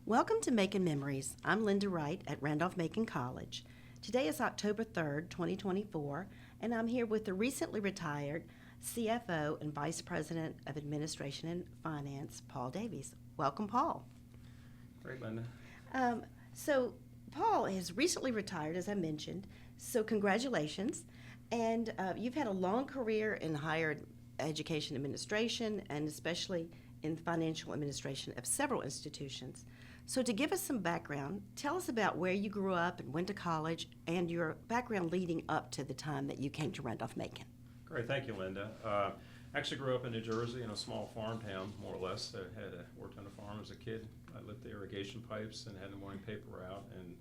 Welcome to Macon Memories. I'm Lynda Wright at Randolph-Macon College. Today is October 3rd, 2024, and I'm here with the recently retired CFO and Vice President of Administration and Finance, Paul Davies. Welcome, Paul. Great, Lynda. So Paul has recently retired, as I mentioned, so congratulations. And you've had a long career in higher education administration and especially in financial administration of several institutions. So to give us some background, tell us about where you grew up and went to college and your background leading up to the time that you came to Randolph-Macon. Great, thank you, Lynda. Actually grew up in New Jersey in a small farm town, more or less. I had worked on a farm as a kid. I lit the irrigation pipes and had the morning paper route, and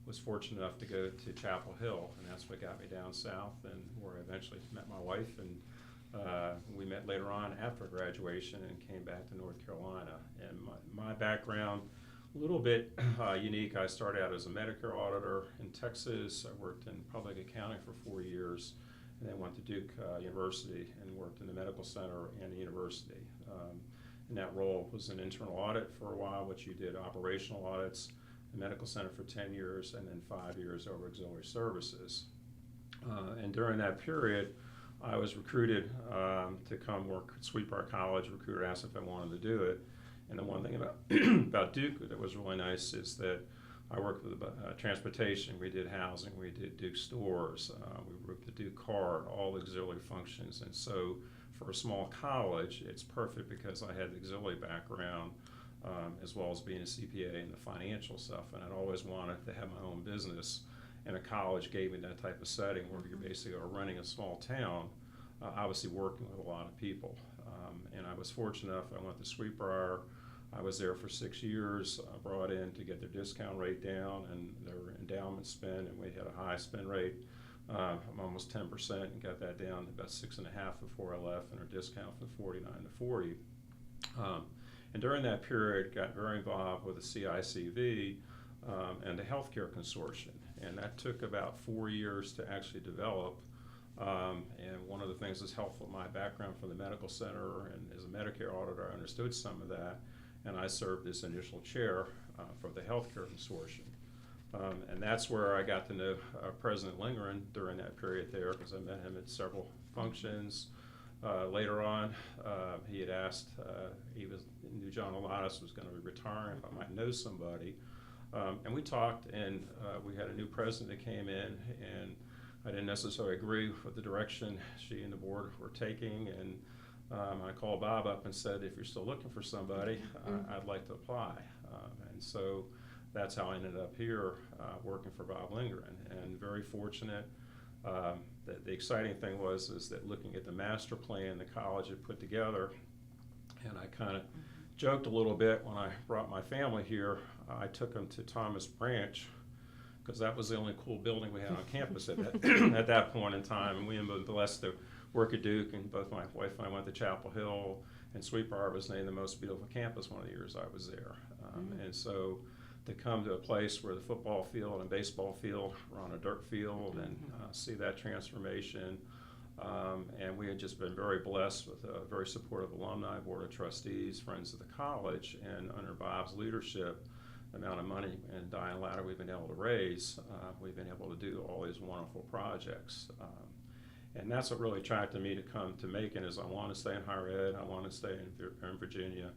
was fortunate enough to go to Chapel Hill, and that's what got me down south, and where I eventually met my wife, and we met later on after graduation and came back to North Carolina. And my background, a little bit unique. I started out as a Medicare auditor in Texas. I worked in public accounting for 4 years, and then went to Duke University and worked in the medical center and the university. And that role was an internal audit for a while, which you did operational audits, the medical center for 10 years, and then 5 years over auxiliary services. And during that period, I was recruited to come work at Sweetbriar College. Recruiter asked if I wanted to do it. And the one thing about about Duke that was really nice is that I worked with transportation. We did housing. We did Duke stores. We worked the Duke card, all auxiliary functions. And so for a small college, it's perfect because I had the auxiliary background as well as being a CPA and the financial stuff. And I'd always wanted to have my own business. And a college gave me that type of setting where you're basically running a small town, obviously working with a lot of people. And I was fortunate enough, I went to Sweetbriar. I was there for 6 years, brought in to get their discount rate down and their endowment spend, and we had a high spend rate, almost 10%, and got that down to about 6.5% before I left, and our discount from 49 to 40. And during that period, got very involved with the CICV and the healthcare consortium, and that took about 4 years to actually develop. And one of the things that's helpful in my background from the medical center and as a Medicare auditor, I understood some of that, and I served as initial chair for the healthcare consortium. And that's where I got to know President Lindgren during that period there, because I met him at several functions. Later on, he had asked, he knew John Alatas was going to be retiring, if I might know somebody. And we talked, and we had a new president that came in, and I didn't necessarily agree with the direction she and the board were taking, and I called Bob up and said, if you're still looking for somebody, I'd like to apply. And so that's how I ended up here working for Bob Lindgren, and very fortunate. The exciting thing is that looking at the master plan the college had put together, and I kind of joked a little bit when I brought my family here. I took them to Thomas Branch, because that was the only cool building we had on campus at that, at that point in time. And we were blessed to work at Duke, and both my wife and I went to Chapel Hill, and Sweetbriar was named the most beautiful campus one of the years I was there. And so to come to a place where the football field and baseball field were on a dirt field and see that transformation. And we had just been very blessed with a very supportive alumni board of trustees, friends of the college, and under Bob's leadership, the amount of money and dying ladder we've been able to raise, we've been able to do all these wonderful projects. And that's what really attracted me to come to Macon, is I want to stay in higher ed, I want to stay in Virginia,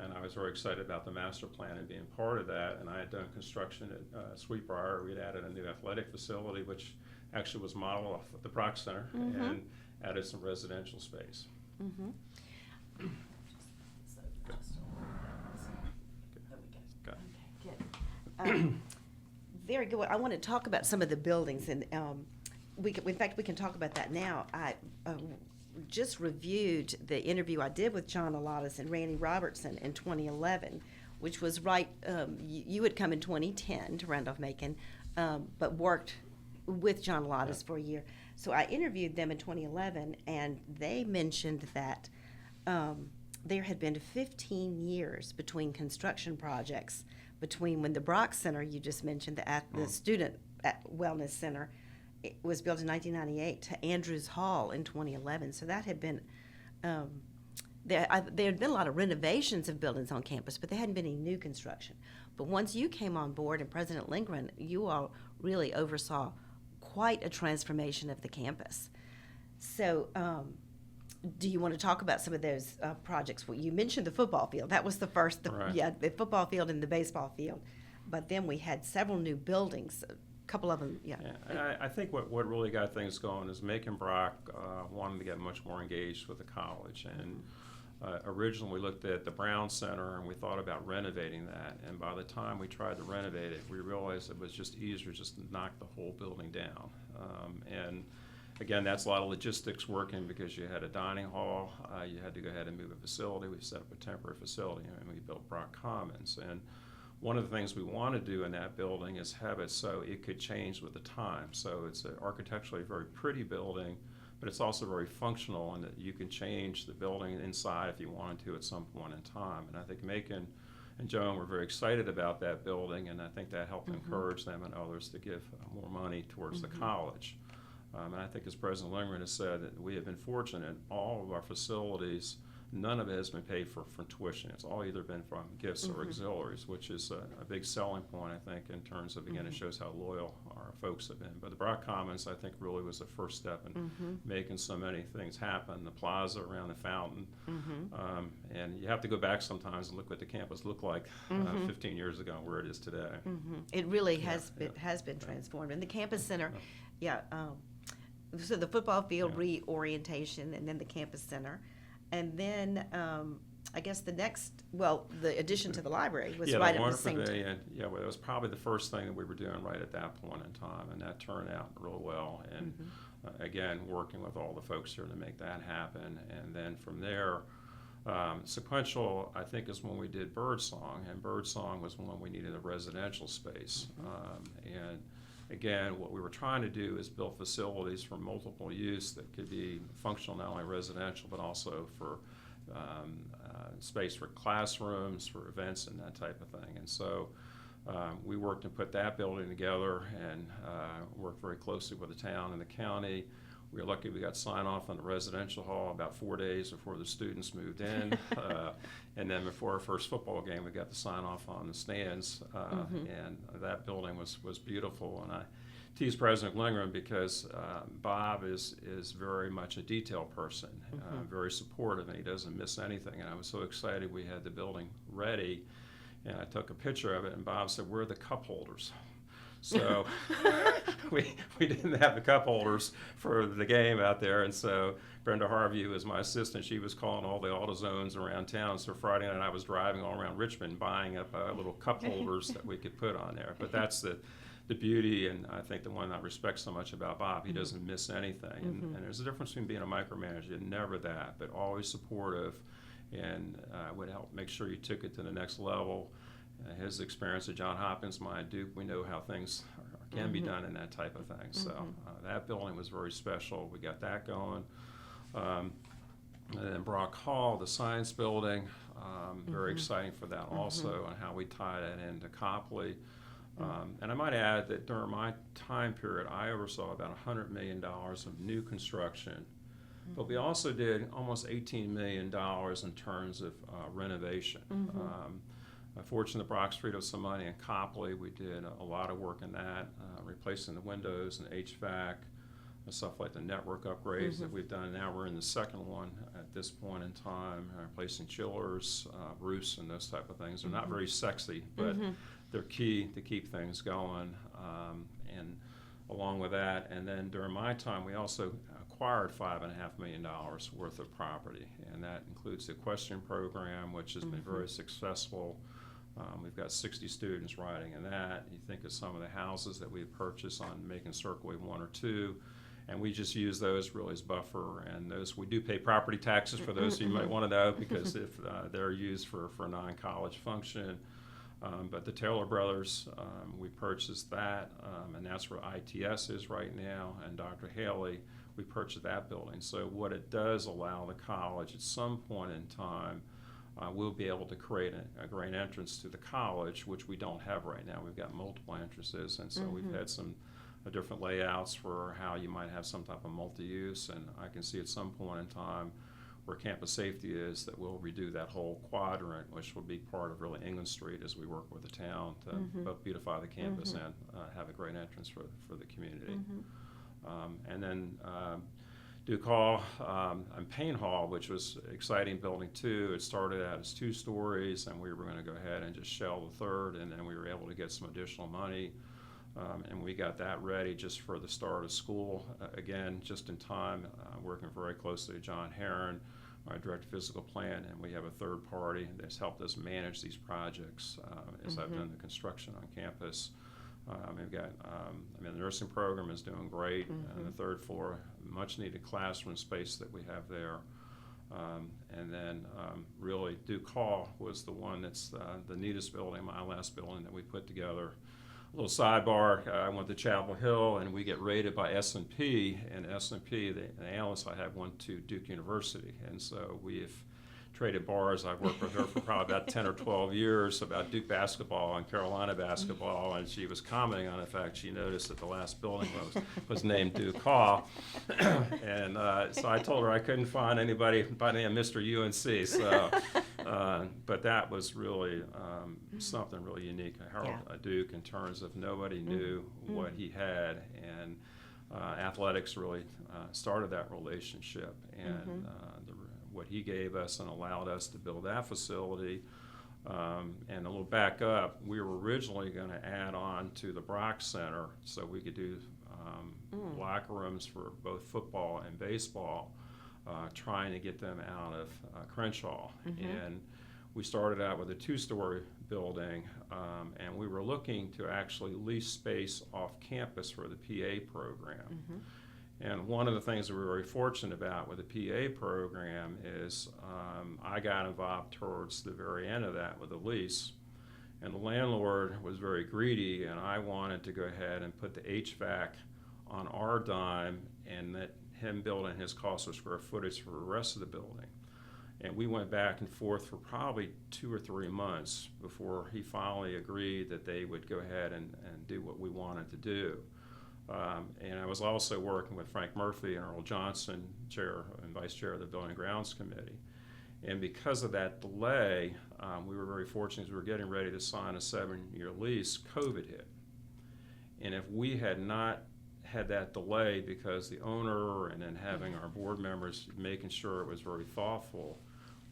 and I was very excited about the master plan and being part of that. And I had done construction at Sweetbriar. We'd added a new athletic facility, which actually was modeled off of the Brock Center, and added some residential space. Very good. I want to talk about some of the buildings, and in fact, we can talk about that now. I just reviewed the interview I did with John Alatas and Randy Robertson in 2011, which was right. You had come in 2010 to Randolph-Macon, but worked with John Alatas for a year. So I interviewed them in 2011, and they mentioned that there had been 15 years between construction projects, between when the Brock Center you just mentioned, the student wellness center, it was built in 1998, to Andrews Hall in 2011. So that had been there had been a lot of renovations of buildings on campus, but there hadn't been any new construction. But once you came on board and President Lindgren, you all really oversaw quite a transformation of the campus. So do you want to talk about some of those projects? Well, you mentioned the football field. That was the first, Right. yeah, the football field and the baseball field. But then we had several new buildings, a couple of them, yeah. And I think what really got things going is Macon Brock wanted to get much more engaged with the college. And originally we looked at the Brown Center and we thought about renovating that. And by the time we tried to renovate it, we realized it was just easier just to knock the whole building down. And again, that's a lot of logistics working because you had a dining hall, you had to go ahead and move a facility. We set up a temporary facility and we built Brock Commons. And one of the things we want to do in that building is have it so it could change with the time. So it's architecturally a very pretty building, but it's also very functional in that you can change the building inside if you wanted to at some point in time. And I think Macon and Joan were very excited about that building, and I think that helped encourage them and others to give more money towards the college. And I think as President Lindgren has said, that we have been fortunate. All of our facilities, none of it has been paid for from tuition. It's all either been from gifts or auxiliaries, which is a big selling point, I think, in terms of, again, it shows how loyal our folks have been. But the Brock Commons, I think, really was the first step in making so many things happen. The plaza around the fountain. And you have to go back sometimes and look what the campus looked like 15 years ago and where it is today. It really has been transformed. And the campus center, so the football field reorientation and then the campus center. And then I guess the addition to the library was right at the same time. Well, it was probably the first thing that we were doing right at that point in time, and that turned out real well. And again, working with all the folks here to make that happen. And then from there, sequential, I think, is when we did Birdsong, and Birdsong was when we needed a residential space. And again, what we were trying to do is build facilities for multiple use that could be functional not only residential but also for space for classrooms, for events and that type of thing. And so we worked and put that building together and worked very closely with the town and the county. We were lucky we got sign off on the residential hall about 4 days before the students moved in. And then before our first football game, we got the sign off on the stands. And that building was beautiful. And I tease President Lindgren because Bob is very much a detail person, very supportive, and he doesn't miss anything. And I was so excited we had the building ready. And I took a picture of it, and Bob said, "Where are the cup holders?" So we didn't have the cup holders for the game out there, and so Brenda Harvey, who was my assistant, she was calling all the AutoZones around town. So Friday night I was driving all around Richmond buying up little cup holders that we could put on there. But that's the beauty, and I think the one I respect so much about Bob, he doesn't miss anything. And there's a difference between being a micromanager, never that, but always supportive, and would help make sure you took it to the next level. His experience at Johns Hopkins, mine at Duke, we know how things can be done in that type of thing. So that building was very special. We got that going. And then Brock Hall, the science building, very exciting for that also, and how we tie that into Copley. And I might add that during my time period, I oversaw about $100 million of new construction. But we also did almost $18 million in terms of renovation. Fortunately, Brock Street owed some money in Copley. We did a lot of work in that, replacing the windows and HVAC, and stuff like the network upgrades that we've done. Now we're in the second one at this point in time, replacing chillers, roofs, and those type of things. They're not very sexy, but they're key to keep things going. And along with that, and then during my time, we also acquired $5.5 million worth of property, and that includes the equestrian program, which has been very successful. We've got 60 students riding in that. You think of some of the houses that we've purchased on Macon Circleway 1 or 2, and we just use those really as buffer. And those, we do pay property taxes for those, so you might want to know, because if they're used for a non-college function. But the Taylor Brothers, we purchased that, and that's where ITS is right now, and Dr. Haley, we purchased that building. So what it does allow the college at some point in time, we'll be able to create a great entrance to the college, which we don't have right now. We've got multiple entrances, and so we've had some different layouts for how you might have some type of multi-use, and I can see at some point in time where campus safety is, that we'll redo that whole quadrant, which will be part of really England Street as we work with the town to both beautify the campus and have a great entrance for the community. And then Duke Hall and Payne Hall, which was exciting building too. It started out as 2 stories, and we were going to go ahead and just shell the third, and then we were able to get some additional money. And we got that ready just for the start of school, again, just in time, working very closely with John Herron, our Director of Physical Plant, and we have a third party that's helped us manage these projects as I've done the construction on campus. We've got, the nursing program is doing great, and the 3rd floor, much needed classroom space that we have there. And then really Duke Hall was the one that's the neatest building, my last building that we put together. A little sidebar, I went to Chapel Hill, and we get rated by S&P, and S&P, the analysts I have, went to Duke University, and so we've traded bars. I've worked with her for probably about 10 or 12 years about Duke basketball and Carolina basketball, and she was commenting on the fact she noticed that the last building was named Duke Hall. And so I told her I couldn't find anybody by the name of Mr. UNC. So, but that was really something really unique. Harold Duke, in terms of nobody knew what he had, and athletics really started that relationship. And what he gave us and allowed us to build that facility. And a little back up, we were originally going to add on to the Brock Center so we could do locker rooms for both football and baseball, trying to get them out of Crenshaw. And we started out with a 2-story building, and we were looking to actually lease space off campus for the PA program. And one of the things that we're very fortunate about with the PA program is I got involved towards the very end of that with the lease. And the landlord was very greedy, and I wanted to go ahead and put the HVAC on our dime and let him build in his cost of square footage for the rest of the building. And we went back and forth for probably 2 or 3 months before he finally agreed that they would go ahead and do what we wanted to do. And I was also working with Frank Murphy and Earl Johnson, chair and vice chair of the Building and Grounds Committee. And because of that delay, we were very fortunate as we were getting ready to sign a 7-year lease, COVID hit. And if we had not had that delay, because the owner and then having our board members making sure it was very thoughtful,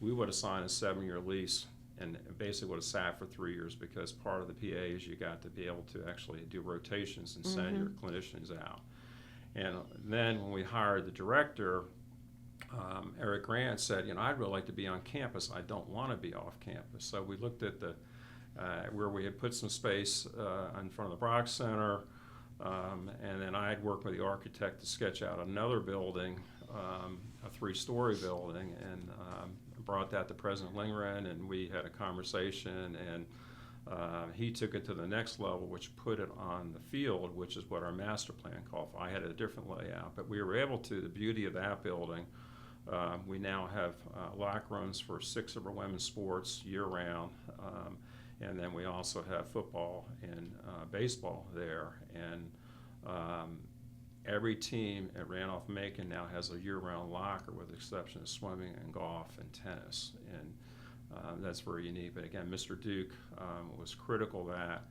we would have signed a 7-year lease and basically would have sat for 3 years, because part of the PA is you got to be able to actually do rotations and send your clinicians out. And then when we hired the director, Eric Grant said, I'd really like to be on campus. I don't want to be off campus. So we looked at the where we had put some space in front of the Brock Center, and then I had worked with the architect to sketch out another building, a 3-story building, and brought that to President Lindgren, and we had a conversation, and he took it to the next level, which put it on the field, which is what our master plan called for. I had a different layout, but we were able to, the beauty of that building, we now have locker rooms for 6 of our women's sports year-round, and then we also have football and baseball there, and every team at Randolph-Macon now has a year-round locker, with the exception of swimming and golf and tennis, and that's very unique. But again, Mr. Duke was critical of that.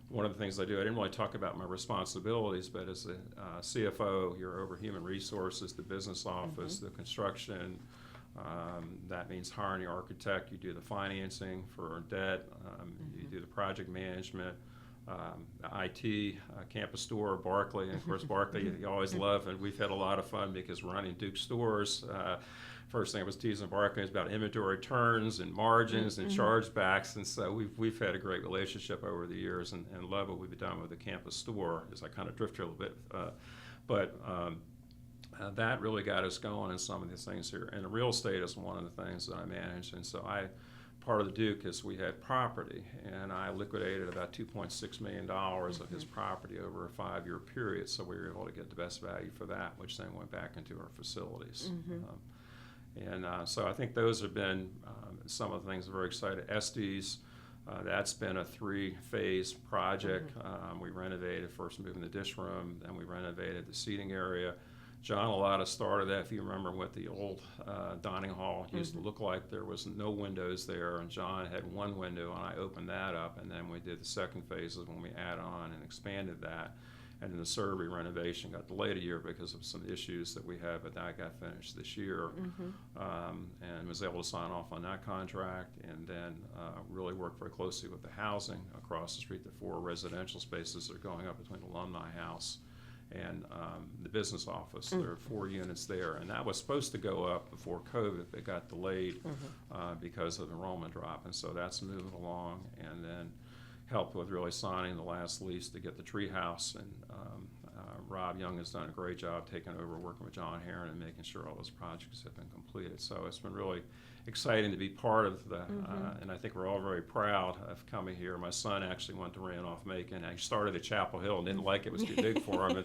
One of the things I do, I didn't really talk about my responsibilities, but as the CFO, you're over human resources, the business office, the construction. That means hiring the architect. You do the financing for debt. You do the project management. The IT, campus store, Barclay, and of course Barclay you always love, and we've had a lot of fun because we're running Duke stores. First thing I was teasing Barclay is about inventory turns and margins and chargebacks, and so we've had a great relationship over the years, and love what we've done with the campus store, as I kind of drift here a little bit. But that really got us going in some of these things here. And the real estate is one of the things that I manage, and so part of the Duke is we had property, and I liquidated about $2.6 million of his property over a 5-year period, so we were able to get the best value for that, which then went back into our facilities. So I think those have been some of the things that are very exciting. Estes, that's been a 3-phase project. We renovated, first moving the dish room, then we renovated the seating area, John Alata started that, if you remember, what the old dining hall used to look like. There was no windows there, and John had one window, and I opened that up, and then we did the second phase when we add on and expanded that. And then the Survey renovation got delayed a year because of some issues that we had, but that got finished this year. And was able to sign off on that contract, and then really worked very closely with the housing across the street. The 4 residential spaces that are going up between the Alumni House and the business office. There are 4 units there, and that was supposed to go up before COVID, but got delayed because of enrollment drop, and so that's moving along. And then helped with really signing the last lease to get the tree house, and Rob Young has done a great job taking over, working with John Herron and making sure all those projects have been completed. So it's been really exciting to be part of the, and I think we're all very proud of coming here. My son actually went to Randolph-Macon. He started at Chapel Hill and didn't like it, was too big for him,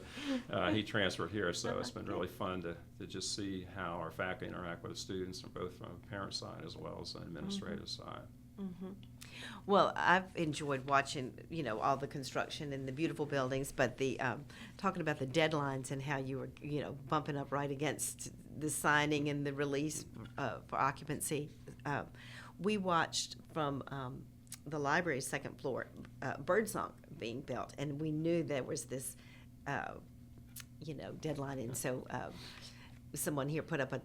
and he transferred here. So it's been really fun to just see how our faculty interact with the students, from both from the parent side as well as the administrative side. Well, I've enjoyed watching, all the construction and the beautiful buildings, but the talking about the deadlines and how you were, bumping up right against the signing and the release for occupancy. We watched from the library's second floor Birdsong being built, and we knew there was this, deadline, and so. Someone here put up a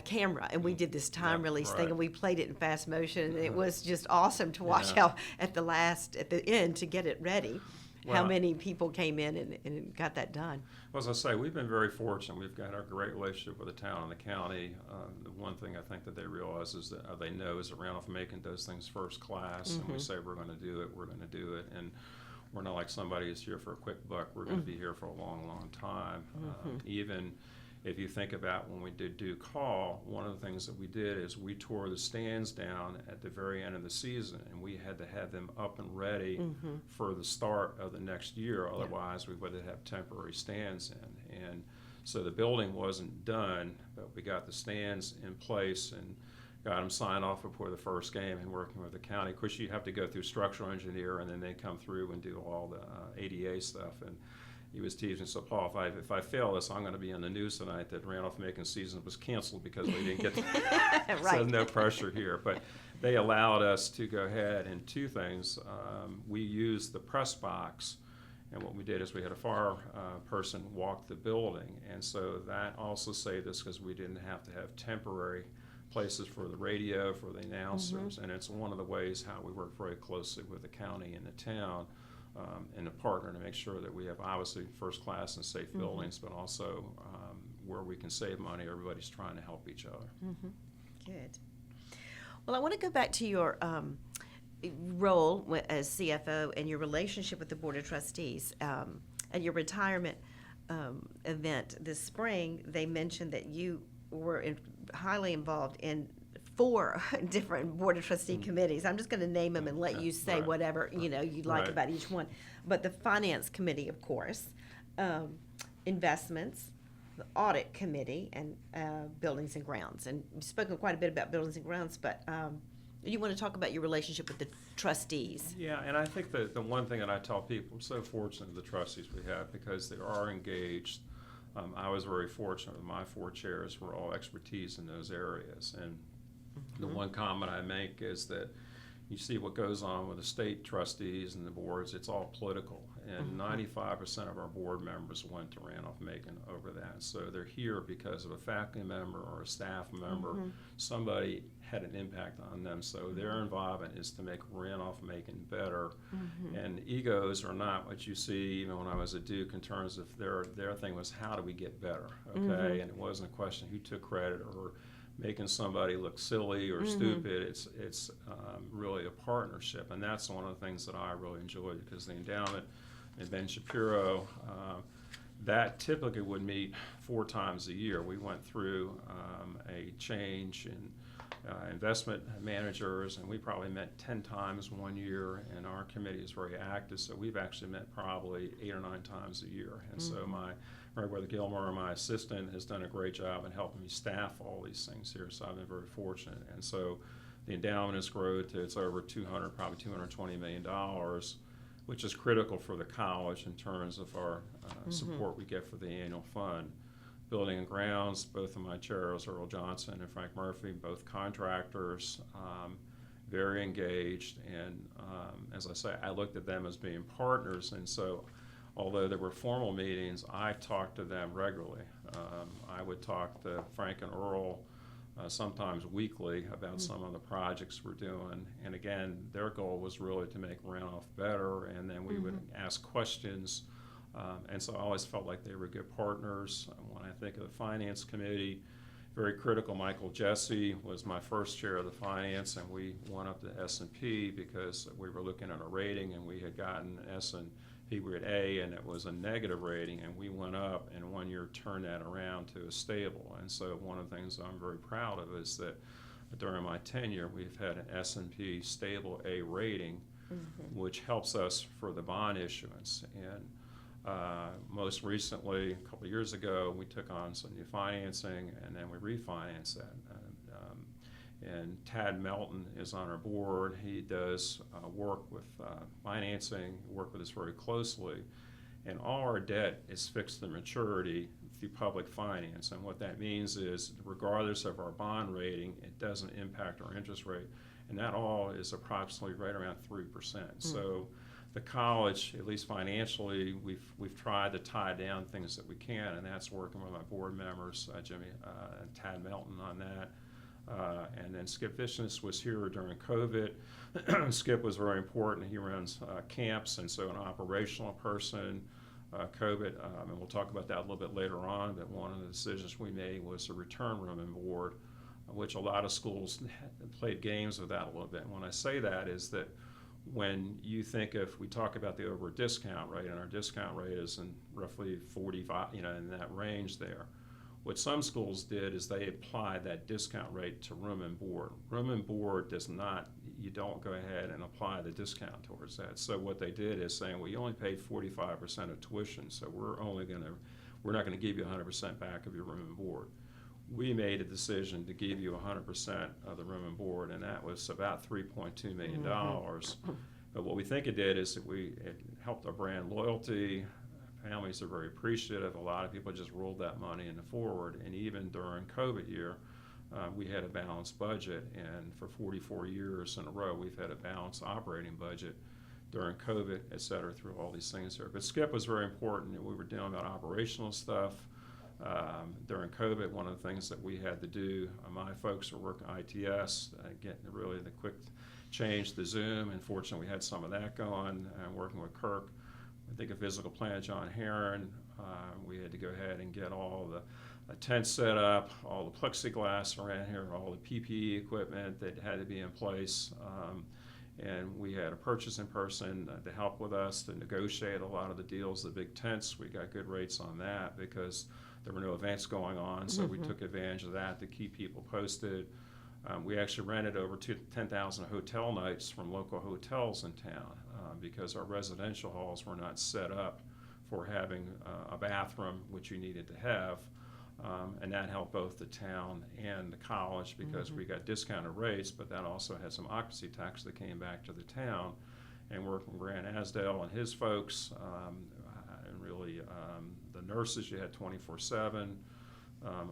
camera, and we did this time release thing, and we played it in fast motion, and it was just awesome to watch how at the end to get it ready, how many people came in and got that done. Well, as I say, we've been very fortunate. We've got a great relationship with the town and the county. The one thing I think that they realize is that they know is that Randolph-Macon does things first class, and we say we're going to do it, we're going to do it, and we're not like somebody who's here for a quick buck. We're going to be here for a long, long time. Even if you think about when we did Duke Hall, one of the things that we did is we tore the stands down at the very end of the season, and we had to have them up and ready for the start of the next year. Otherwise, we would have temporary stands in. And so the building wasn't done, but we got the stands in place and got them signed off before the first game, and working with the county. Of course, you have to go through structural engineer, and then they come through and do all the ADA stuff. And he was teasing, so Paul, if I fail this, I'm going to be on the news tonight that Randolph-Macon season was canceled because we didn't get to. So no pressure here. But they allowed us to go ahead and 2 things. We used the press box, and what we did is we had a fire person walk the building, and so that also saved us because we didn't have to have temporary places for the radio, for the announcers, and it's one of the ways how we work very closely with the county and the town. And a partner to make sure that we have obviously first class and safe buildings, but also where we can save money, everybody's trying to help each other. Good. Well, I want to go back to your role as CFO and your relationship with the Board of Trustees. At your retirement event this spring, they mentioned that you were highly involved in 4 different Board of Trustee committees. I'm just going to name them and let you say whatever you'd like about each one. But the Finance Committee, of course, Investments, the Audit Committee, and Buildings and Grounds. And you've spoken quite a bit about Buildings and Grounds, but you want to talk about your relationship with the trustees. Yeah, and I think that the one thing that I tell people, I'm so fortunate the trustees we have because they are engaged. I was very fortunate. My 4 chairs were all expertise in those areas, and the one comment I make is that you see what goes on with the state trustees and the boards, it's all political. And 95% of our board members went to Randolph-Macon over that. So they're here because of a faculty member or a staff member. Somebody had an impact on them. So their involvement is to make Randolph-Macon better. And egos are not what you see even when I was at Duke in terms of their thing was how do we get better, okay? And it wasn't a question who took credit or making somebody look silly or stupid. It's really a partnership, and that's one of the things that I really enjoyed because the endowment and Ben Shapiro, that typically would meet 4 times a year. We went through a change in investment managers, and we probably met 10 times one year, and our committee is very active, so we've actually met probably 8 or 9 times a year. And so my Meriwether Gilmore, my assistant, has done a great job in helping me staff all these things here, so I've been very fortunate. And so the endowment has grown to it's over probably $220 million, which is critical for the college in terms of our support we get for the annual fund. building and grounds. Both of my chairs, Earl Johnson and Frank Murphy, both contractors, very engaged. And as I say, I looked at them as being partners. And so although there were formal meetings, I talked to them regularly. I would talk to Frank and Earl sometimes weekly about some of the projects we're doing. And again, their goal was really to make Randolph better, and then we would ask questions. And so I always felt like they were good partners. When I think of the Finance Committee, very critical. Michael Jesse was my first chair of the finance, and we went up to S&P because we were looking at a rating, and we had gotten S&P, we were at A, and it was a negative rating, and we went up, and 1 year turned that around to a stable. And so one of the things I'm very proud of is that during my tenure, we've had an S&P stable A rating, which helps us for the bond issuance. And most recently, a couple of years ago, we took on some new financing, and then we refinanced that. And Tad Melton is on our board. He does work with financing, work with us very closely. And all our debt is fixed to maturity through public finance. And what that means is, regardless of our bond rating, it doesn't impact our interest rate. And that all is approximately right around 3%. So the college, at least financially, we've tried to tie down things that we can, and that's working with my board members, Jimmy and Tad Melton on that. And then Skip Vicious was here during COVID. Skip was very important. He runs camps, and so an operational person. COVID, and we'll talk about that a little bit later on, but one of the decisions we made was to return room and board, which a lot of schools played games with that a little bit. And when I say that is that when you think of, we talk about the over discount rate, and our discount rate is in roughly 45, in that range there. What some schools did is they applied that discount rate to room and board. Room and board does not, you don't go ahead and apply the discount towards that. So what they did is saying, well, you only paid 45% of tuition, so we're not gonna give you 100% back of your room and board. We made a decision to give you 100% of the room and board, and that was about $3.2 million. But what we think it did is that it helped our brand loyalty. Families are very appreciative. A lot of people just rolled that money into forward. And even during COVID year, we had a balanced budget. And for 44 years in a row, we've had a balanced operating budget during COVID, et cetera, through all these things here. But Skip was very important. We were dealing about operational stuff. During COVID, one of the things that we had to do, my folks were working ITS, getting really the quick change to Zoom. And fortunately, we had some of that going, and working with Kirk. I think a physical plant, John Heron, we had to go ahead and get all the tents set up, all the plexiglass around here, all the PPE equipment that had to be in place. And we had a purchasing person to help with us to negotiate a lot of the deals, the big tents. We got good rates on that because there were no events going on, so we took advantage of that to keep people posted. We actually rented over 10,000 hotel nights from local hotels in town because our residential halls were not set up for having a bathroom, which you needed to have. And that helped both the town and the college because we got discounted rates, but that also had some occupancy tax that came back to the town. And working with Grant Asdale and his folks, and really the nurses, you had 24/7.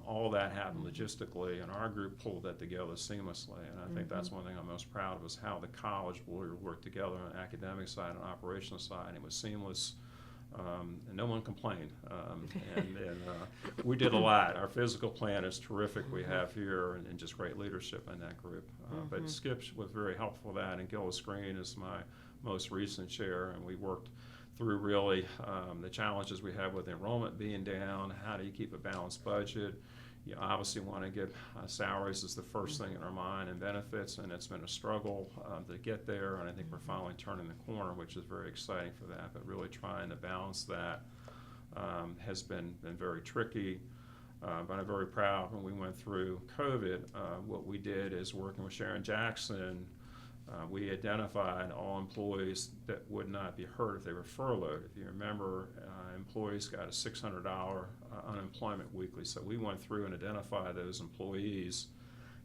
All that happened logistically, and our group pulled that together seamlessly. And I think that's one thing I'm most proud of is how the college worked together on the academic side and operational side. It was seamless, and no one complained. And we did a lot. Our physical plan is terrific. We have here, and just great leadership in that group. But Skip was very helpful with that, and Gillis Green is my most recent chair, and we worked through really the challenges we have with enrollment being down. How do you keep a balanced budget? You obviously want to get salaries is the first thing in our mind, and benefits, and it's been a struggle to get there, and I think we're finally turning the corner, which is very exciting for that. But really trying to balance that has been very tricky. But I'm very proud when we went through COVID, what we did is working with Sharon Jackson, we identified all employees that would not be hurt if they were furloughed. If you remember, employees got a $600 unemployment weekly. So we went through and identified those employees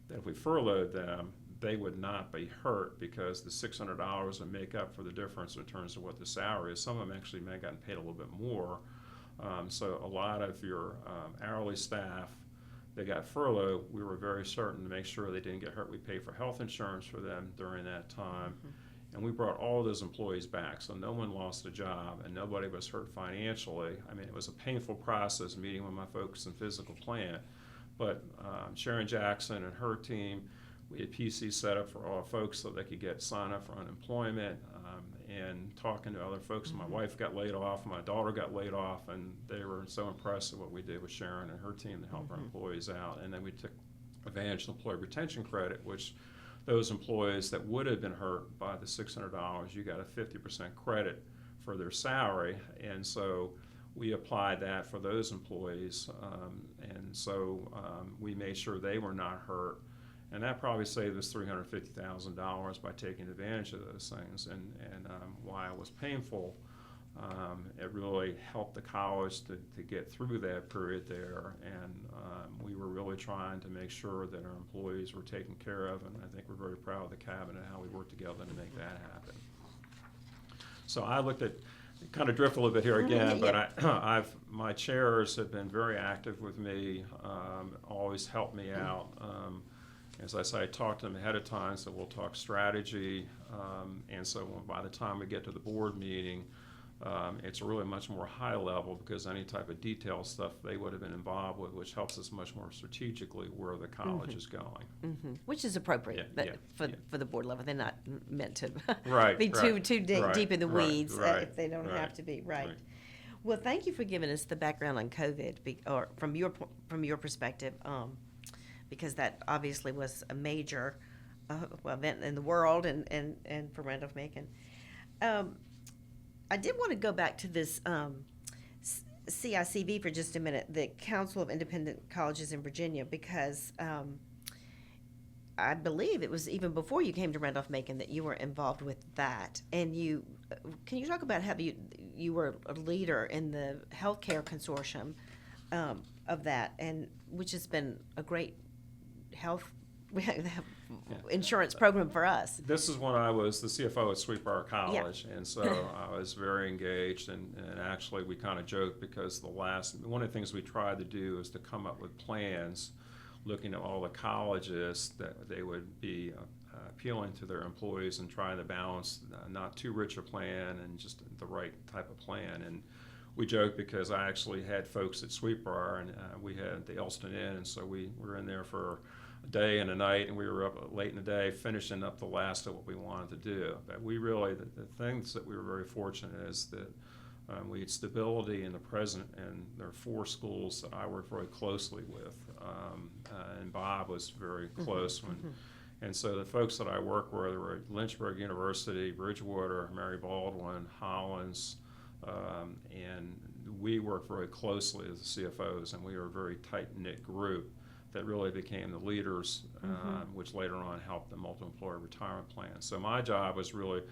that if we furloughed them, they would not be hurt because the $600 would make up for the difference in terms of what the salary is. Some of them actually may have gotten paid a little bit more, So a lot of your hourly staff, they got furloughed. We were very certain to make sure they didn't get hurt. We paid for health insurance for them during that time. And we brought all those employees back, so no one lost a job and nobody was hurt financially. I mean, it was a painful process meeting with my folks in physical plant, but Sharon Jackson and her team, we had PC set up for all folks so they could get sign up for unemployment, and talking to other folks. My wife got laid off, my daughter got laid off, and they were so impressed with what we did with Sharon and her team to help our employees out. And then we took advantage of employee retention credit, which those employees that would have been hurt by the $600, you got a 50% credit for their salary. And so we applied that for those employees. And so we made sure they were not hurt. And that probably saved us $350,000 by taking advantage of those things. And while it was painful, it really helped the college to get through that period there. And we were really trying to make sure that our employees were taken care of. And I think we're very proud of the cabinet and how we worked together to make that happen. So I looked at, kind of drift a little bit here again, but my chairs have been very active with me, always helped me out. As I say, I talked to them ahead of time, so we'll talk strategy. And so by the time we get to the board meeting, it's really much more high level because any type of detail stuff they would have been involved with, which helps us much more strategically where the college is going. Which is appropriate for the board level. They're not meant to be too deep in the weeds if they don't have to be. Right. Well, thank you for giving us the background on COVID, or from your perspective. Because that obviously was a major event in the world and for Randolph-Macon. I did want to go back to this CICV for just a minute, the Council of Independent Colleges in Virginia, because I believe it was even before you came to Randolph-Macon that you were involved with that. And can you talk about how you were a leader in the healthcare consortium of that, and which has been a great health insurance program for us. This is when I was the CFO at Sweetbriar College, and so I was very engaged, and actually we kind of joked because one of the things we tried to do is to come up with plans looking at all the colleges that they would be appealing to their employees and trying to balance not too rich a plan and just the right type of plan. And we joked because I actually had folks at Sweetbriar, and we had the Elston Inn, and so we were in there for a day and a night, and we were up late in the day finishing up the last of what we wanted to do. But we really, the things that we were very fortunate is that we had stability in the president, and there are 4 schools that I worked very closely with, and Bob was very close and so the folks that I worked with were at Lynchburg University, Bridgewater, Mary Baldwin, Hollins, and we worked very closely as the CFOs, and we were a very tight-knit group that really became the leaders, which later on helped the multi-employer retirement plan. So my job was really,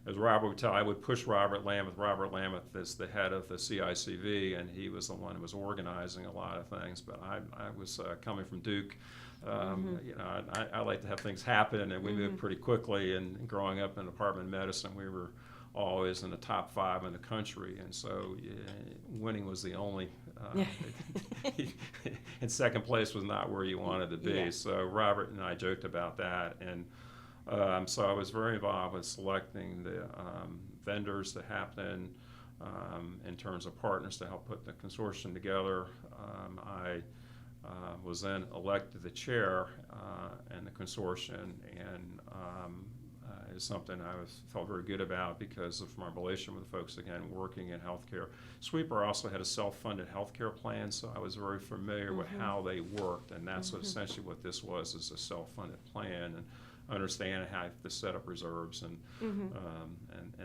as Robert would tell, I would push Robert Lameth. Robert Lameth is the head of the CICV, and he was the one who was organizing a lot of things. But I was coming from Duke. You know, I like to have things happen, and we moved pretty quickly. And growing up in the Department of Medicine, we were always in the top 5 in the country, and so winning was the only. And second place was not where you wanted to be. So Robert and I joked about that, and so I was very involved with selecting the vendors to happen in terms of partners to help put the consortium together. I was then elected the chair in the consortium, and is something I felt very good about because of my relation with the folks, again, working in healthcare. Sweetbriar also had a self-funded healthcare plan, so I was very familiar with how they worked, and that's essentially what this was, is a self-funded plan, and understanding how to set up reserves and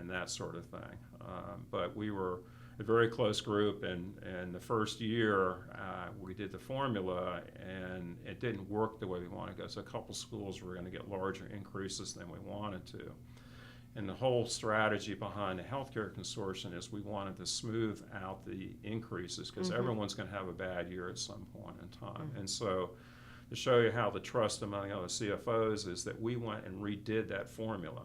that sort of thing. But we were a very close group, and the first year we did the formula, and it didn't work the way we wanted to go. So a couple schools were going to get larger increases than we wanted to. And the whole strategy behind the healthcare consortium is we wanted to smooth out the increases because everyone's going to have a bad year at some point in time. And so to show you how the trust among other CFOs is that we went and redid that formula.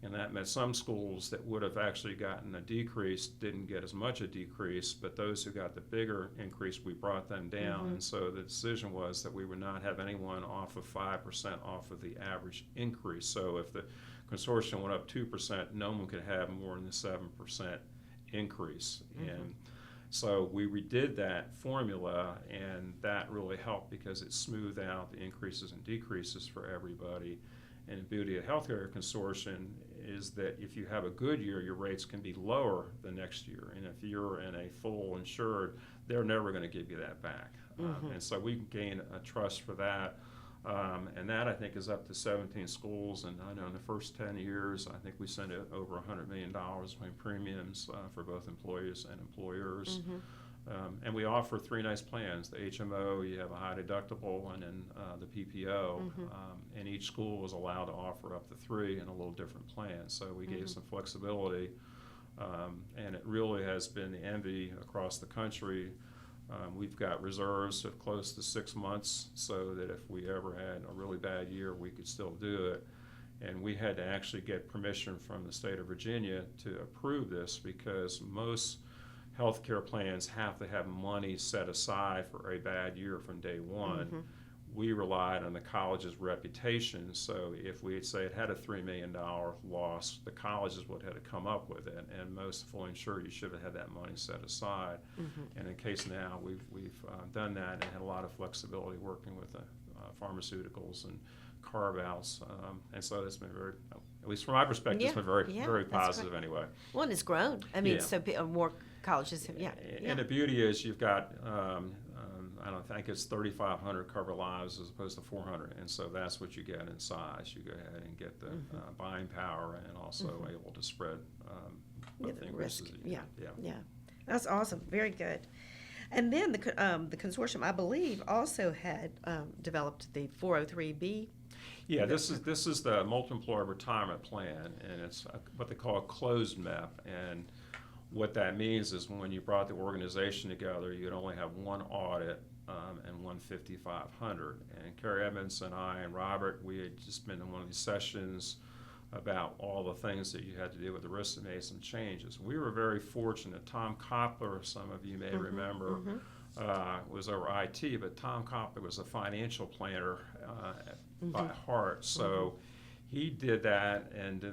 And that meant some schools that would have actually gotten a decrease didn't get as much a decrease, but those who got the bigger increase, we brought them down. And so the decision was that we would not have anyone off of 5% off of the average increase. So if the consortium went up 2%, no one could have more than the 7% increase. And so we redid that formula, and that really helped because it smoothed out the increases and decreases for everybody. And the beauty of healthcare consortium is that if you have a good year, your rates can be lower the next year. And if you're in a full insured, they're never going to give you that back. And so we gain a trust for that. And that, I think, is up to 17 schools. And I know in the first 10 years, I think we sent it over $100 million in premiums for both employees and employers. And we offer 3 nice plans. The HMO, you have a high deductible, and then the PPO. And each school was allowed to offer up to 3 in a little different plan. So we gave some flexibility. And it really has been the envy across the country. We've got reserves of close to 6 months so that if we ever had a really bad year, we could still do it. And we had to actually get permission from the state of Virginia to approve this because most healthcare plans have to have money set aside for a bad year from day one. We relied on the college's reputation, so if we had, say, it had a $3 million loss, the colleges would have had to come up with it, and most fully insured, you should have had that money set aside. And in case now, we've done that and had a lot of flexibility working with the pharmaceuticals and carve-outs, and so it's been very, at least from my perspective, it's been very positive anyway. Well, and it's grown. I mean, so more colleges have, And the beauty is you've got, I don't think it's 3,500 covered lives as opposed to 400, and so that's what you get in size. You go ahead and get the buying power and also able to spread the risk. Yeah. That's awesome. Very good. And then the consortium, I believe, also had developed the 403B. Yeah, this is the multi-employer retirement plan, and it's what they call a closed MEP. And what that means is when you brought the organization together, you'd only have one audit and one 5,500. And Carrie Evans and I and Robert, we had just been in one of these sessions about all the things that you had to do with the risk and made some changes. We were very fortunate. Tom Koppler, some of you may remember, was over IT, but Tom Koppler was a financial planner by heart. So he did that, and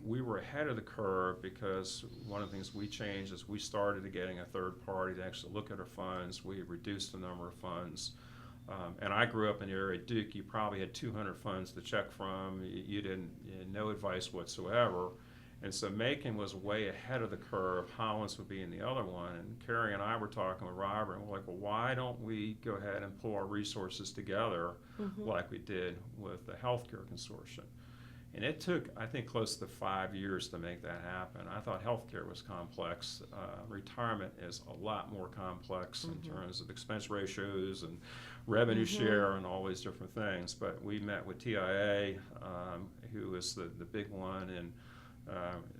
we were ahead of the curve because one of the things we changed is we started getting a third party to actually look at our funds. We reduced the number of funds. And I grew up in the area of Duke. You probably had 200 funds to check from. You had no advice whatsoever. And so Macon was way ahead of the curve. Hollins would be in the other one. And Carrie and I were talking with Robert, and we're like, well, why don't we go ahead and pull our resources together like we did with the healthcare consortium? And it took, I think, close to 5 years to make that happen. I thought healthcare was complex. Retirement is a lot more complex in terms of expense ratios and revenue share and all these different things. But we met with TIA, who is the big one, and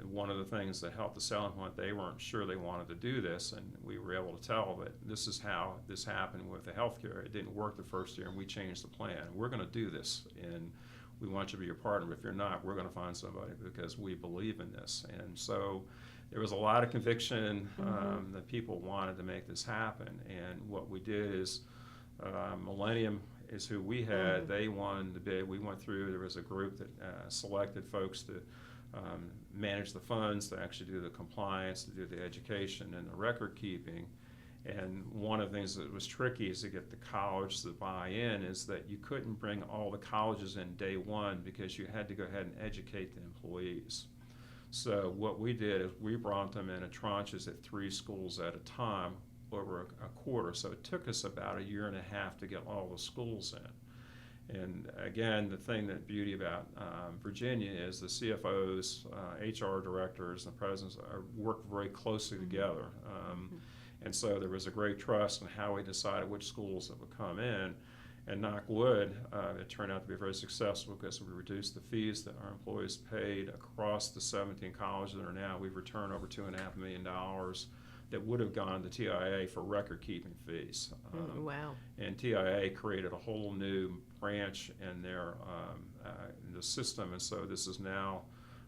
one of the things that helped the selling point, they weren't sure they wanted to do this, and we were able to tell that this is how this happened with the healthcare. It didn't work the first year, and we changed the plan. We're going to do this, and we want you to be your partner. If you're not, we're going to find somebody because we believe in this. And so there was a lot of conviction that people wanted to make this happen. And what we did is Millennium is who we had. They won the bid. We went through. There was a group that selected folks to manage the funds, to actually do the compliance, to do the education and the record keeping. And one of the things that was tricky is to get the college to buy in is that you couldn't bring all the colleges in day one because you had to go ahead and educate the employees. So what we did is we brought them in tranches at 3 schools at a time over a quarter. So it took us about a year and a half to get all the schools in. And again, the thing that beauty about Virginia is the CFOs, HR directors, and the presidents work very closely together. And so there was a great trust in how we decided which schools that would come in. And knock wood, it turned out to be very successful because we reduced the fees that our employees paid across the 17 colleges that are now. We've returned over $2.5 million that would have gone to TIA for record-keeping fees. Wow. And TIA created a whole new branch in their in the system, and so this is now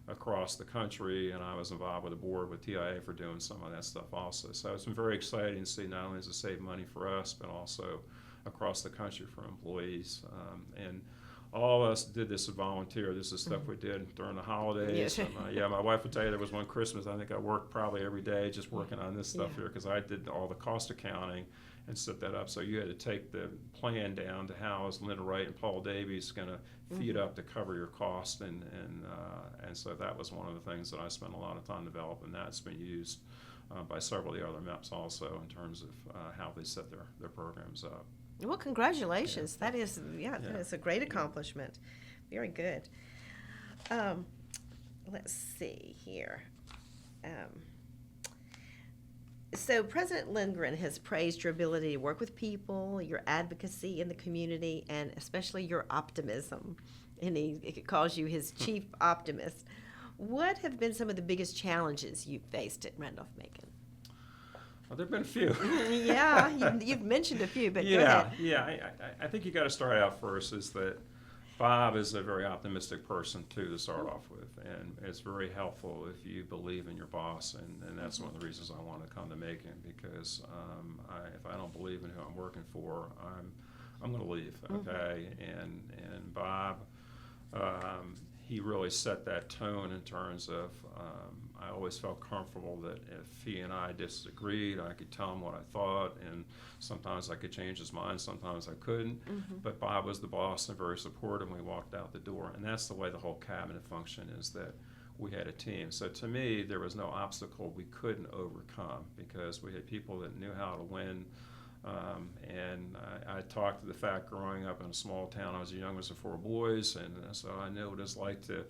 across the country, and I was involved with the board with TIA for doing some of that stuff also. So it's been very exciting to see not only does it save money for us, but also across the country for employees. And all of us did this as volunteer. This is stuff we did during the holidays. Yes. Yeah, my wife would tell you there was one Christmas, I think I worked probably every day just working on this stuff here, because I did all the cost accounting and set that up. So you had to take the plan down to how is Lynda Wright and Paul Davies going to feed up to cover your cost, and so that was one of the things that I spent a lot of time developing. That's been used by several of the other MEPs also in terms of how they set their programs up. Well, congratulations. Yeah. That is, that is a great accomplishment. Very good. Let's see here. So President Lindgren has praised your ability to work with people, your advocacy in the community, and especially your optimism. And he calls you his chief optimist. What have been some of the biggest challenges you've faced at Randolph-Macon? Well, there have been a few. Yeah, you've mentioned a few, but go ahead. Yeah. I think you got to start out first is that Bob is a very optimistic person too to start off with, and it's very helpful if you believe in your boss, and that's one of the reasons I want to come to Macon, because if I don't believe in who I'm working for, I'm going to leave. Okay, and Bob, he really set that tone in terms of I always felt comfortable that if he and I disagreed, I could tell him what I thought, and sometimes I could change his mind, sometimes I couldn't. But Bob was the boss and very supportive, and we walked out the door. And that's the way the whole cabinet functioned, is that we had a team. So to me, there was no obstacle we couldn't overcome, because we had people that knew how to win. And I talked to the fact growing up in a small town, I was the youngest of 4 boys, and so I knew what it's like to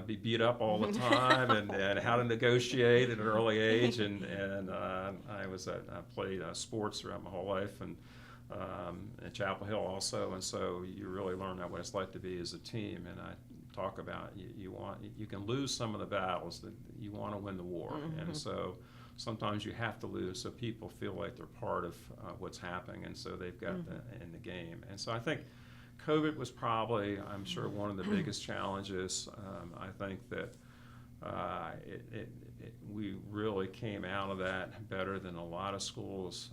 be beat up all the time, and how to negotiate at an early age. And I played sports throughout my whole life, and at Chapel Hill also. And so you really learn what it's like to be as a team. And I talk about you can lose some of the battles, that you want to win the war, and so sometimes you have to lose so people feel like they're part of what's happening, and so they've got in the game. And so I think COVID was probably, I'm sure, one of the biggest challenges. I think that we really came out of that better than a lot of schools,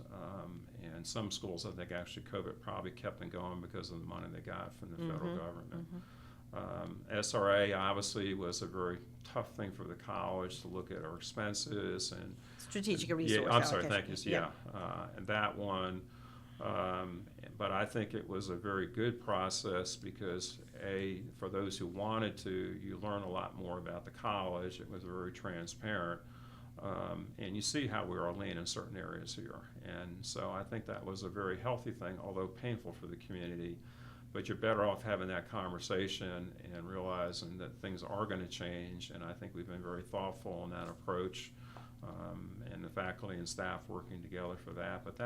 and some schools I think actually COVID probably kept them going because of the money they got from the federal government. SRA obviously was a very tough thing for the college to look at our expenses and strategic resource I'm sorry, allocation. thank you. And that one, but I think it was a very good process because for those who wanted to, you learn a lot more about the college. It was very transparent, and you see how we are lean in certain areas here. And so I think that was a very healthy thing, although painful for the community. But you're better off having that conversation and realizing that things are going to change. And I think we've been very thoughtful in that approach, and the faculty and staff working together for that. But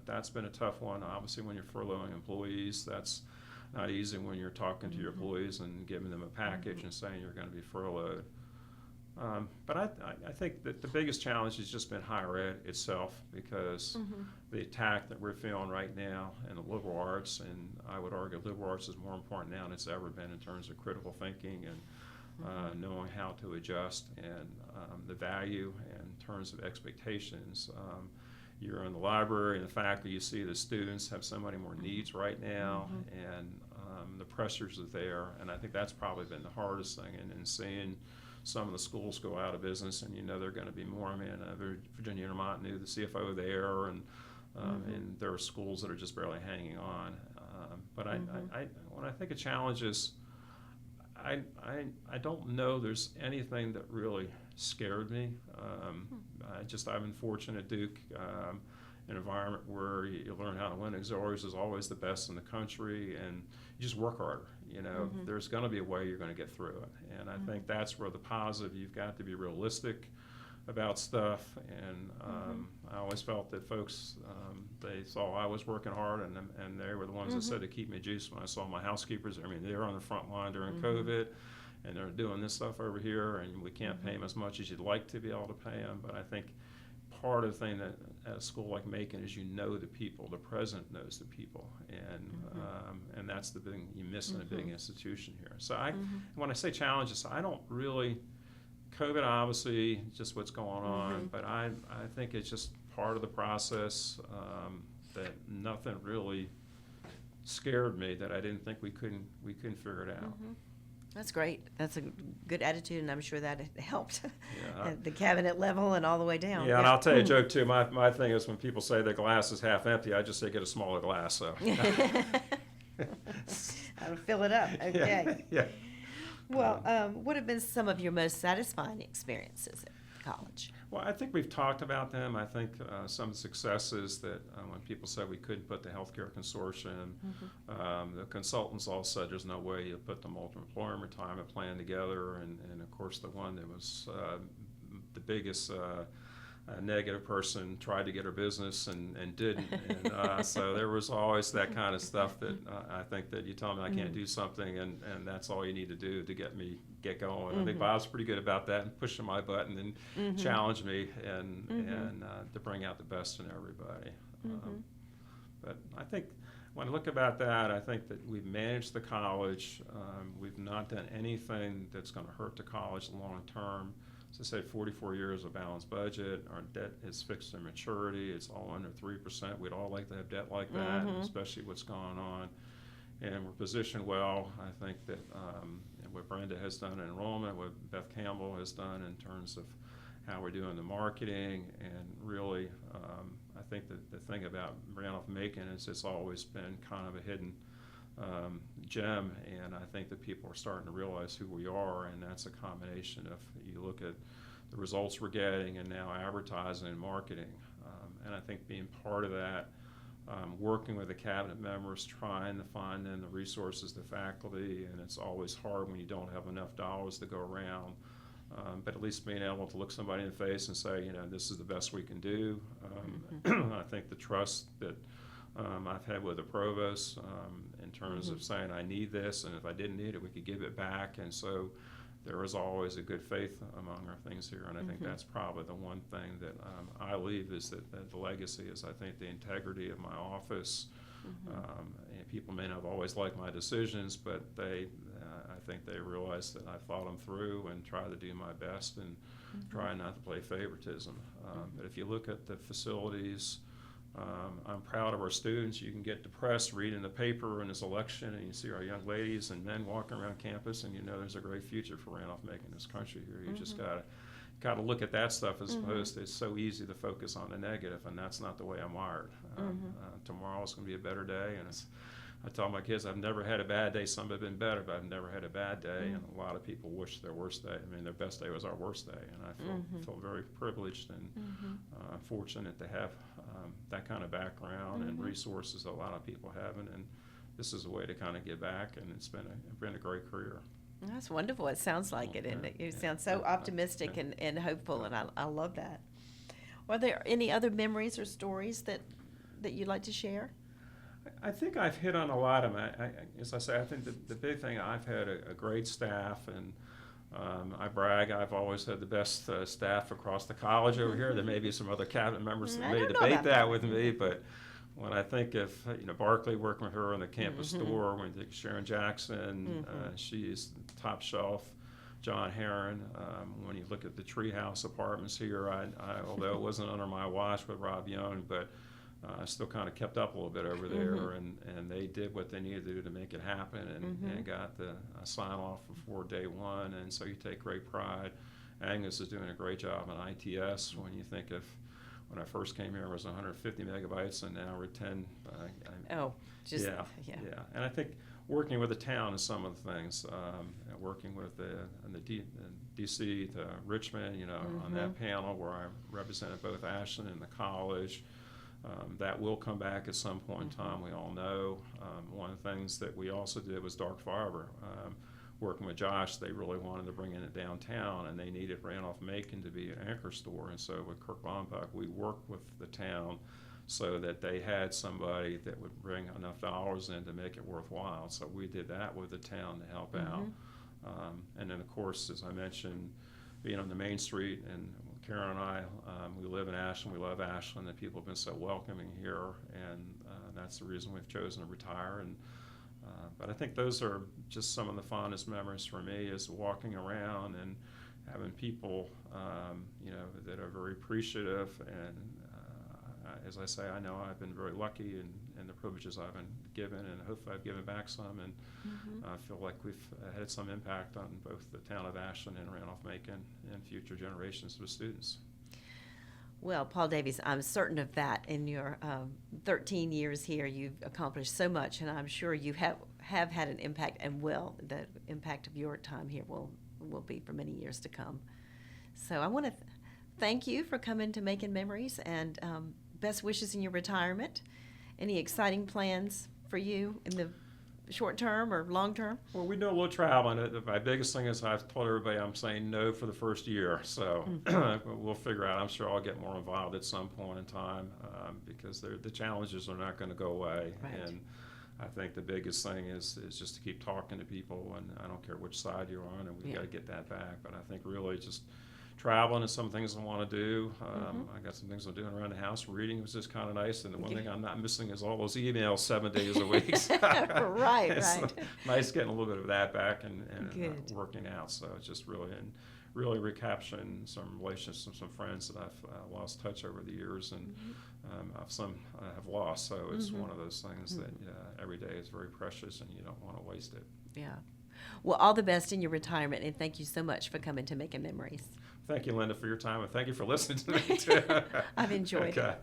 that's been a tough one. Obviously, when you're furloughing employees, that's not easy when you're talking to your employees and giving them a package and saying you're going to be furloughed. But I think that the biggest challenge has just been higher ed itself, because the attack that we're feeling right now in the liberal arts, and I would argue liberal arts is more important now than it's ever been in terms of critical thinking and knowing how to adjust, and the value in terms of expectations. You're in the library and the faculty, you see the students have so many more needs right now, and the pressures are there, and I think that's probably been the hardest thing, and seeing some of the schools go out of business, and they're going to be more. I mean, Virginia Intermont knew the CFO there, and there are schools that are just barely hanging on. But when I think of challenges, I don't know there's anything that really scared me. I've been fortunate at Duke, an environment where you learn how to win. Auxiliaries is always the best in the country, and you just work harder. There's going to be a way you're going to get through it. And I think that's where the positive, you've got to be realistic about stuff. And I always felt that folks, they saw I was working hard, and they were the ones that said to keep me juiced when I saw my housekeepers. I mean, they were on the front line during COVID, and they're doing this stuff over here, and we can't pay them as much as you'd like to be able to pay them. But I think part of the thing that at a school like Macon is the people. The president knows the people, and that's the thing you miss in a big institution here. So when I say challenges, I don't really COVID, obviously, just what's going on, but I think it's just part of the process, that nothing really scared me that I didn't think we couldn't figure it out. That's great. That's a good attitude, and I'm sure that helped Yeah. at the cabinet level and all the way down. Yeah, and I'll tell you a joke too. My thing is when people say the glass is half empty, I just say get a smaller glass. So. I'll fill it up. Okay. Yeah. Well, what have been some of your most satisfying experiences at college? Well, I think we've talked about them. I think some successes that when people said we couldn't put the healthcare consortium, the consultants all said there's no way you put the multi-employer retirement plan together, and of course the one that was the biggest negative person tried to get her business and didn't. And so there was always that kind of stuff that I think that you tell me I can't do something, and that's all you need to do to get going. I think Bob's pretty good about that and pushing my button and challenge me and to bring out the best in everybody. But I think when I look about that, I think that we've managed the college. We've not done anything that's going to hurt the college long term. As I say, 44 years of balanced budget. Our debt is fixed in maturity. It's all under 3%. We'd all like to have debt like that, especially what's going on. And we're positioned well. I think that and what Brenda has done in enrollment, what Beth Campbell has done in terms of how we're doing the marketing, and really, I think that the thing about Macon is it's always been kind of a hidden gem, and I think that people are starting to realize who we are, and that's a combination of, you look at the results we're getting and now advertising and marketing, and I think being part of that, working with the cabinet members, trying to find them the resources, the faculty, and it's always hard when you don't have enough dollars to go around, but at least being able to look somebody in the face and say, this is the best we can do. I think the trust that I've had with the provost in terms of saying I need this, and if I didn't need it, we could give it back. And so there is always a good faith among our things here, and I think that's probably the one thing that I leave is that the legacy is, I think, the integrity of my office. And people may not have always liked my decisions, but I think they realize that I thought them through and try to do my best and try not to play favoritism. But if you look at the facilities, I'm proud of our students. You can get depressed reading the paper in this election, and you see our young ladies and men walking around campus, and there's a great future for Randolph-Macon, this country here. You just got to look at that stuff as opposed to, it's so easy to focus on the negative, and that's not the way I'm wired. Tomorrow's going to be a better day, and I tell my kids I've never had a bad day. Some have been better, but I've never had a bad day, and a lot of people wish their worst day. I mean, their best day was our worst day, and I feel very privileged and fortunate to have that kind of background and resources that a lot of people haven't, and this is a way to kind of give back, and it's been a great career. That's wonderful. It sounds like it, and you sound so optimistic and hopeful, and I love that. Are there any other memories or stories that you'd like to share? I think I've hit on a lot of them. As I say, I think the big thing, I've had a great staff, and I brag I've always had the best staff across the college over here. There may be some other cabinet members that may debate that with me, but when I think of Barclay, working with her on the campus store, when I think of Sharon Jackson, she's top shelf. John Herron, when you look at the Treehouse Apartments here, although it wasn't under my watch with Rob Young, but I still kind of kept up a little bit over there, and they did what they needed to do to make it happen, and got the sign off before day one, and so you take great pride. Agnes is doing a great job on ITS. When you think of when I first came here, it was 150 megabytes, and now we're 10. Yeah. And I think working with the town is some of the things. Working with the DC to Richmond, on that panel where I represented both Ashland and the college. That will come back at some point in time, we all know. One of the things that we also did was dark fiber. Working with Josh, they really wanted to bring in it downtown, and they needed Randolph-Macon to be an anchor store. And so with Kirk Bombuck, we worked with the town so that they had somebody that would bring enough dollars in to make it worthwhile. So we did that with the town to help out. And then, of course, as I mentioned, being on the Main Street, and Karen and I, we live in Ashland. We love Ashland, and people have been so welcoming here, and that's the reason we've chosen to retire. And but I think those are just some of the fondest memories for me, is walking around and having people, that are very appreciative. And as I say, I know I've been very lucky in the privileges I've been given, and hopefully I've given back some. And I feel like we've had some impact on both the town of Ashland and Randolph-Macon and future generations of students. Well, Paul Davies, I'm certain of that. In your 13 years here, you've accomplished so much, and I'm sure you have had an impact, and will. The impact of your time here will be for many years to come. So I want to thank you for coming to Making Memories, and best wishes in your retirement. Any exciting plans for you in the short term or long term? Well, we do a little traveling. My biggest thing is I've told everybody I'm saying no for the first year. So we'll figure out. I'm sure I'll get more involved at some point in time because the challenges are not going to go away. Right. And I think the biggest thing is just to keep talking to people, and I don't care which side you're on, and we've got to get that back. But I think really just traveling is some things I want to do. I got some things I'm doing around the house. Reading was just kind of nice, and the one thing I'm not missing is all those emails 7 days a week. Right. Nice getting a little bit of that back and Good. working out. So it's just really recapturing some relationships with some friends that I've lost touch over the years, and some I have lost. So it's one of those things that every day is very precious, and you don't want to waste it. Yeah. Well, all the best in your retirement, and thank you so much for coming to Making Memories. Thank you, Lynda, for your time, and thank you for listening to me, too. I've enjoyed it. Okay.